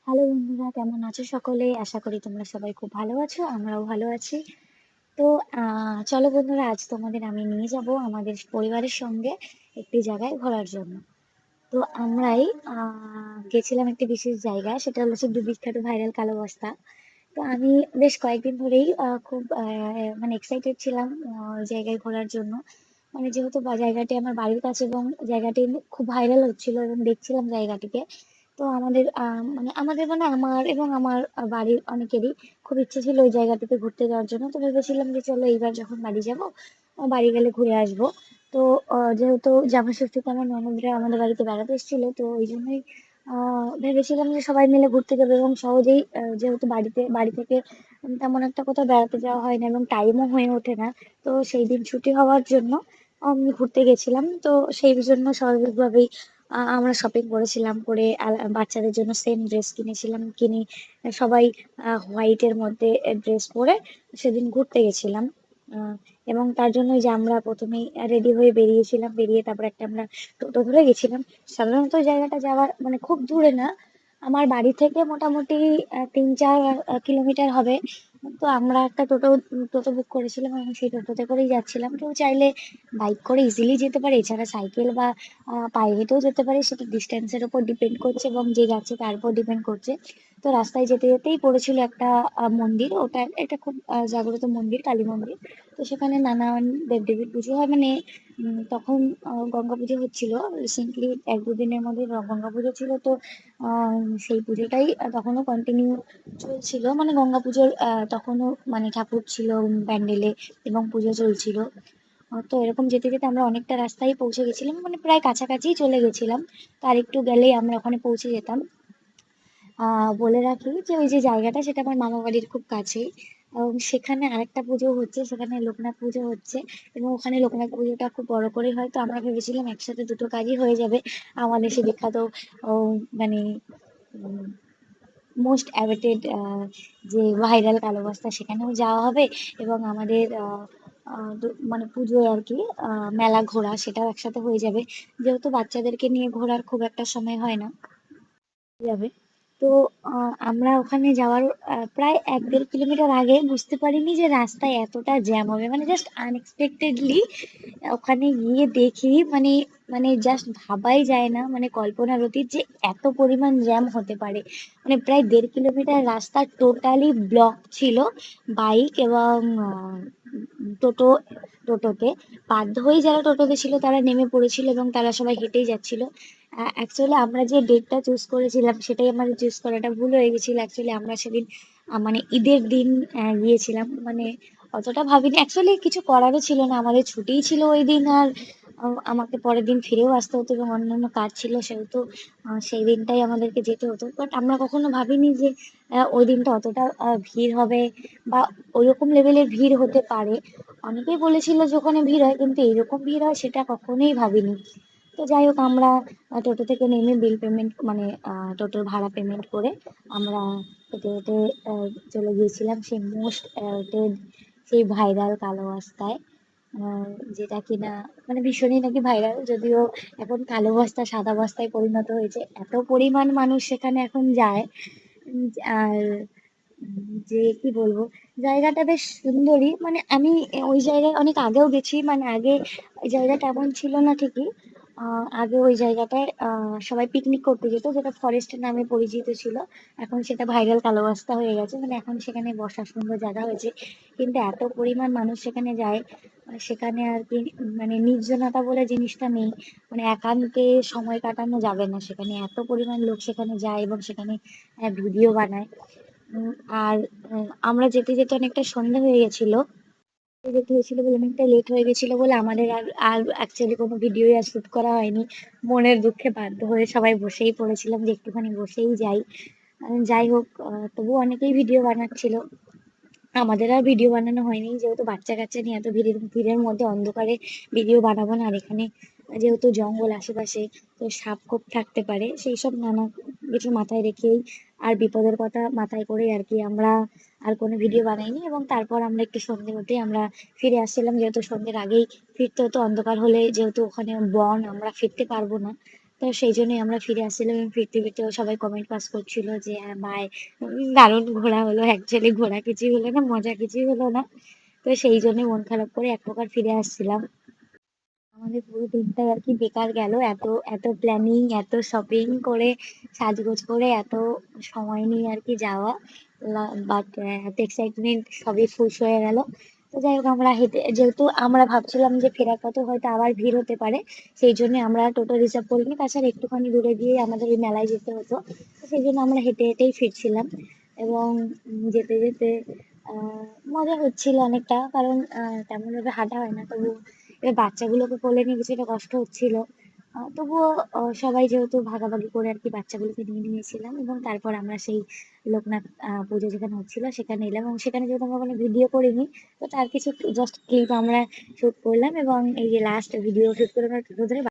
Hello বন্ধুরা, কেমন আছো সকলে? আশা করি তোমরা সবাই খুব ভালো আছো, আমরাও ভালো আছি। তো চলো বন্ধুরা, আজ তোমাদের আমি নিয়ে যাব আমাদের পরিবারের সঙ্গে একটি জায়গায় ঘোরার জন্য। তো আমরাই গেছিলাম একটি বিশেষ জায়গায়, সেটা হলো সে বিখ্যাত ভাইরাল কালো বস্তা। তো আমি বেশ কয়েকদিন ধরেই খুব মানে এক্সাইটেড ছিলাম ওই জায়গায় ঘোরার জন্য। মানে যেহেতু জায়গাটি আমার বাড়ির কাছে এবং জায়গাটি খুব ভাইরাল হচ্ছিল এবং দেখছিলাম জায়গাটিকে। তো আমাদের আমার এবং আমার বাড়ির অনেকেরই খুব ইচ্ছে ছিল ওই জায়গাটিতে ঘুরতে যাওয়ার জন্য। তো ভেবেছিলাম যে চলো এইবার যখন বাড়ি যাব, বাড়ি গেলে ঘুরে আসবো। তো যেহেতু জামাই ষষ্ঠীতে আমার ননদরা আমাদের বাড়িতে বেড়াতে এসেছিল, তো ওই জন্যই ভেবেছিলাম যে সবাই মিলে ঘুরতে যাবো এবং সহজেই যেহেতু বাড়ি থেকে তেমন একটা কোথাও বেড়াতে যাওয়া হয় না এবং টাইমও হয়ে ওঠে না। তো সেই দিন ছুটি হওয়ার জন্য আমি ঘুরতে গেছিলাম। তো সেই জন্য স্বাভাবিকভাবেই আমরা শপিং করেছিলাম, করে বাচ্চাদের জন্য সেম ড্রেস কিনেছিলাম, কিনে সবাই হোয়াইটের মধ্যে ড্রেস পরে সেদিন ঘুরতে গেছিলাম। আহ, এবং তার জন্য যে আমরা প্রথমেই রেডি হয়ে বেরিয়েছিলাম, বেরিয়ে তারপর একটা আমরা টোটো ধরে গেছিলাম। সাধারণত ওই জায়গাটা যাওয়ার মানে খুব দূরে না, আমার বাড়ি থেকে মোটামুটি 3-4 কিলোমিটার হবে। তো আমরা একটা টোটো টোটো বুক করেছিলাম এবং সেই টোটোতে করেই যাচ্ছিলাম। কেউ চাইলে বাইক করে ইজিলি যেতে পারে, এছাড়া সাইকেল বা পায়ে হেঁটেও যেতে পারে, সেটা ডিস্টেন্সের উপর ডিপেন্ড করছে এবং যে যাচ্ছে তার উপর ডিপেন্ড করছে। তো রাস্তায় যেতে যেতেই পড়েছিল একটা মন্দির, ওটা এটা খুব জাগ্রত মন্দির, কালী মন্দির। তো সেখানে নানান দেবদেবীর পুজো হয়, মানে তখন গঙ্গা পুজো হচ্ছিল রিসেন্টলি, 1-2 দিনের মধ্যে গঙ্গা পুজো ছিল। তো সেই পুজোটাই তখনও কন্টিনিউ চলছিল, মানে গঙ্গা পুজোর তখনও মানে ঠাকুর ছিল প্যান্ডেলে এবং পুজো চলছিল। তো এরকম যেতে যেতে আমরা অনেকটা রাস্তায় পৌঁছে গেছিলাম, মানে প্রায় কাছাকাছি চলে গেছিলাম। তার একটু গেলেই আমরা ওখানে পৌঁছে যেতাম। বলে রাখি যে ওই যে জায়গাটা, সেটা আমার মামা বাড়ির খুব কাছেই। এবং সেখানে আরেকটা পুজো হচ্ছে, সেখানে লোকনাথ পুজো হচ্ছে এবং ওখানে লোকনাথ পুজোটা খুব বড় করে হয়। তো আমরা ভেবেছিলাম একসাথে দুটো কাজই হয়ে যাবে, আমাদের সে বিখ্যাত ও মানে মোস্ট অ্যাওয়েটেড যে ভাইরাল কালো বস্তা, সেখানেও যাওয়া হবে এবং আমাদের মানে পুজোয় আর কি মেলা ঘোরা সেটাও একসাথে হয়ে যাবে। যেহেতু বাচ্চাদেরকে নিয়ে ঘোরার খুব একটা সময় হয় না, যাবে। তো আমরা ওখানে যাওয়ার প্রায় 1-1.5 কিলোমিটার আগে বুঝতে পারিনি যে রাস্তায় এতটা জ্যাম হবে, মানে জাস্ট আনএক্সপেক্টেডলি ওখানে গিয়ে দেখি, মানে মানে জাস্ট ভাবাই যায় না, মানে কল্পনার অতীত যে এত পরিমাণ জ্যাম হতে পারে। মানে প্রায় 1.5 কিলোমিটার রাস্তা টোটালি ব্লক ছিল বাইক এবং টোটো টোটোতে। বাধ্য হয়ে যারা টোটোতে ছিল তারা নেমে পড়েছিল এবং তারা সবাই হেঁটেই যাচ্ছিল। অ্যাকচুয়ালি আমরা যে ডেটটা চুজ করেছিলাম সেটাই আমাদের চুজ করাটা ভুল হয়ে গেছিল। অ্যাকচুয়ালি আমরা সেদিন মানে ঈদের দিন গিয়েছিলাম, মানে অতটা ভাবিনি। অ্যাকচুয়ালি কিছু করারও ছিল না, আমাদের ছুটিই ছিল ওই দিন। আর আমাকে পরের দিন ফিরেও আসতে হতো এবং অন্যান্য কাজ ছিল, সেহেতু সেই দিনটাই আমাদেরকে যেতে হতো। বাট আমরা কখনো ভাবিনি যে ওই দিনটা অতটা ভিড় হবে বা ওইরকম লেভেলের ভিড় হতে পারে। অনেকেই বলেছিল যে ওখানে ভিড় হয়, কিন্তু এইরকম ভিড় হয় সেটা কখনোই ভাবিনি। তো যাই হোক, আমরা টোটো থেকে নেমে বিল পেমেন্ট মানে টোটোর ভাড়া পেমেন্ট করে আমরা হেঁটে হেঁটে চলে গিয়েছিলাম সেই মোস্ট সেই ভাইরাল কালো রাস্তায়, আহ, যেটা কিনা মানে ভীষণই নাকি ভাইরাল। যদিও এখন কালো বস্তা সাদা বস্তায় পরিণত হয়েছে, এত পরিমাণ মানুষ সেখানে এখন যায়। আর যে কি বলবো, জায়গাটা বেশ সুন্দরই। মানে আমি ওই জায়গায় অনেক আগেও গেছি, মানে আগে ওই জায়গাটা এমন ছিল না ঠিকই। আগে ওই জায়গাটায় সবাই পিকনিক করতে যেত, যেটা ফরেস্ট নামে পরিচিত ছিল। এখন সেটা ভাইরাল কালো রাস্তা হয়ে গেছে, মানে এখন সেখানে বসার সুন্দর জায়গা হয়েছে। কিন্তু এত পরিমাণ মানুষ সেখানে যায়, সেখানে আর কি মানে নির্জনতা বলে জিনিসটা নেই। মানে একান্তে সময় কাটানো যাবে না সেখানে, এত পরিমাণ লোক সেখানে যায় এবং সেখানে ভিডিও বানায়। আর আমরা যেতে যেতে অনেকটা সন্ধ্যা হয়ে গেছিল, যেতে হয়েছিল বলে অনেকটা লেট হয়ে গেছিল বলে আমাদের আর আর অ্যাকচুয়ালি কোনো ভিডিওই আর শুট করা হয়নি। মনের দুঃখে বাধ্য হয়ে সবাই বসেই পড়েছিলাম যে একটুখানি বসেই যাই। যাই হোক, তবুও অনেকেই ভিডিও বানাচ্ছিল, আমাদের আর ভিডিও বানানো হয়নি। যেহেতু বাচ্চা কাচ্চা নিয়ে এত ভিড়ের ভিড়ের মধ্যে অন্ধকারে ভিডিও বানাবো না, আর এখানে যেহেতু জঙ্গল আশেপাশে, তো সাপ খোপ থাকতে পারে, সেই সব নানা কিছু মাথায় রেখেই আর বিপদের কথা মাথায় করেই আর কি আমরা আর কোনো ভিডিও বানাইনি। এবং তারপর আমরা একটু সন্ধে হতেই আমরা ফিরে আসছিলাম, যেহেতু সন্ধ্যের আগেই ফিরতে হতো, অন্ধকার হলে যেহেতু ওখানে বন আমরা ফিরতে পারবো না। তো সেই জন্যই আমরা ফিরে আসছিলাম এবং ফিরতে ফিরতেও সবাই কমেন্ট পাস করছিল যে হ্যাঁ ভাই দারুণ ঘোরা হলো, অ্যাকচুয়ালি ঘোরা কিছুই হলো না, মজা কিছুই হলো না। তো সেই জন্য মন খারাপ করে এক প্রকার ফিরে আসছিলাম। আমাদের পুরো দিনটাই আর কি বেকার গেল। এত এত প্ল্যানিং, এত শপিং করে, সাজগোজ করে, এত সময় নিয়ে আর কি যাওয়া, বাট এত এক্সাইটমেন্ট সবই ফুস হয়ে গেল। তো যাই হোক, আমরা হেঁটে, যেহেতু আমরা ভাবছিলাম যে ফেরার পথে হয়তো আবার ভিড় হতে পারে, সেই জন্য আমরা টোটো রিজার্ভ করিনি। তাছাড়া একটুখানি দূরে গিয়ে আমাদের ওই মেলায় যেতে হতো, তো সেই জন্য আমরা হেঁটে হেঁটেই ফিরছিলাম। এবং যেতে যেতে আহ মজা হচ্ছিল অনেকটা, কারণ তেমন ভাবে হাঁটা হয় না, তবু এবার বাচ্চাগুলোকে কোলে নিয়ে কিছুটা কষ্ট হচ্ছিল। তবুও সবাই যেহেতু ভাগাভাগি করে আর কি বাচ্চাগুলোকে নিয়ে নিয়েছিলাম, এবং তারপর আমরা সেই লোকনাথ পুজো যেখানে হচ্ছিল সেখানে এলাম, এবং সেখানে যেহেতু আমরা কোনো ভিডিও করিনি, তো তার কিছু জাস্ট ক্লিপ আমরা শুট করলাম, এবং এই যে লাস্ট ভিডিও শুট করে আমরা টোটো ধরে